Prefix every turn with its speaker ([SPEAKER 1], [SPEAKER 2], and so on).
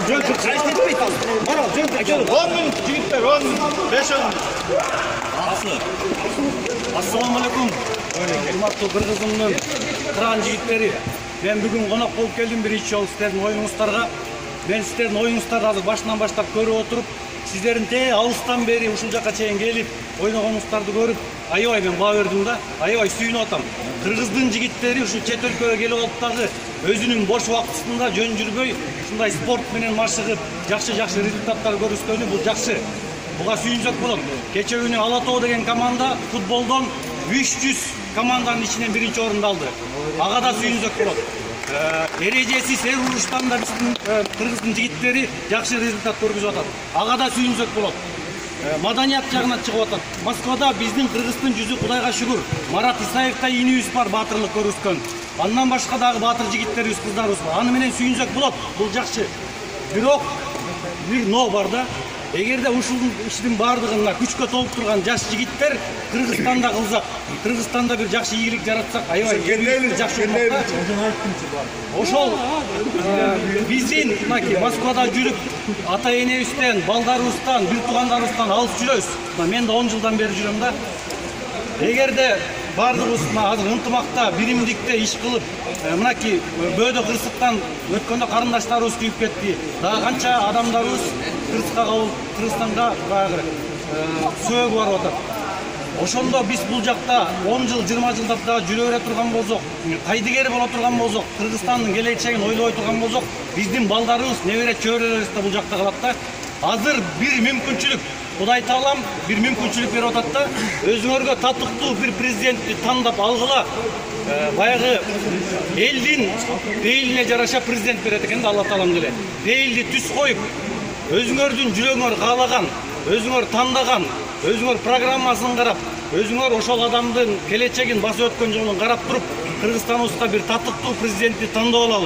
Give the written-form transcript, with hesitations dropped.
[SPEAKER 1] жөн кайсы етпейт ал. Мана жөн келіп.
[SPEAKER 2] 10 минут жігіттер, 10 минут, 5-10 минут.
[SPEAKER 3] Ассаламалейкум. Урматтуу кыргызымдын кыран жигиттери. Мен бүгүн конок болуп келдим биринчи жолу сиздердин оюңуздарга. Мен сиздердин оюңуздарды азыр башынан баштап көрүп отуруп, сиздердин алыстан бери ушул жака чейин келип, ойногонуңуздарды көрүп, аябай мен баа бердим да, аябай сүйүнүп атам. Кыргыздын жигиттери ушул чет өлкөгө келип алып дагы өзүнүн бош убактысында жөн жүрбөй, ушундай спорт менен машыгып, жакшы результаттар көрсөткөнү бул жакшы. Буга сүйүнсөк болот. Кече күнү Ала Тоо деген команда футболдон 300 команданын ичинен биринчи орунду алды. Ага да сүйүнсөк болот. Эрежесиз эр уруштан да биздин кыргыздын жигиттери жакшы результат көргөзүп атат. Ага да сүйүнсөк болот. Маданият жагынан чыгып атат. Москвада биздин кыргыздын жүзү Кудайга шүгүр. Марат Исаевтай инибиз бар, баатырлык көрсөткөн. Андан башка дагы баатыр жигиттерибиз, кыздарыбыз бар. Аны менен сүйүнсөк болот. Бул жакшы. Бирок бир но бар да. Эгерде ушул иштин бардыгына күчкө толуп турган жаш жигиттер Кыргызстанда кылсак, Кыргызстанда бир жакшы ийгилик жаратсак, аябай жакшы болот. Ошол биздин мынакей Москвада жүрүп, ата энебизден, балдарыбыздан, бир туугандарыбыздан алыс жүрөбүз. Мен да 10 жылдан бери жүрөм да. Эгерде бардыгыбыз азыр ынтымакта, биримдикте иш кылып, мынакей бөөдө кырсыктан өткөндө карындаштарыбыз күйүп кетти. Дагы канча адамдарыбыз Кыргызстанга баягы сөөгү барып атат. Ошондо биз бул жакта 10 жыл, 20 жылдап дагы жүрө бере турган болсок, кайдыгер боло турган болсок, Кыргызстандын келечегин ойлобой турган болсок, биздин балдарыбыз, небере чөбөрөлөрүбүз да бул жакта калат да. Азыр бир мүмкүнчүлүк, Кудай таалам бир мүмкүнчүлүк берип атат да. Өзүңөргө татыктуу бир президентти тандап алгыла. Баягы элдин пейилине жараша президент берет экен да Алла таалам деле. Пейилди түз коюп, өзүңөрдүн жүрөгүңөр каалаган, өзүңөр тандаган, өзүңөр программасын карап, өзүңөр ошол адамдын келечегин басып өткөн жолун карап туруп, Кыргызстаныбызга бир татыктуу президентти тандап алалы.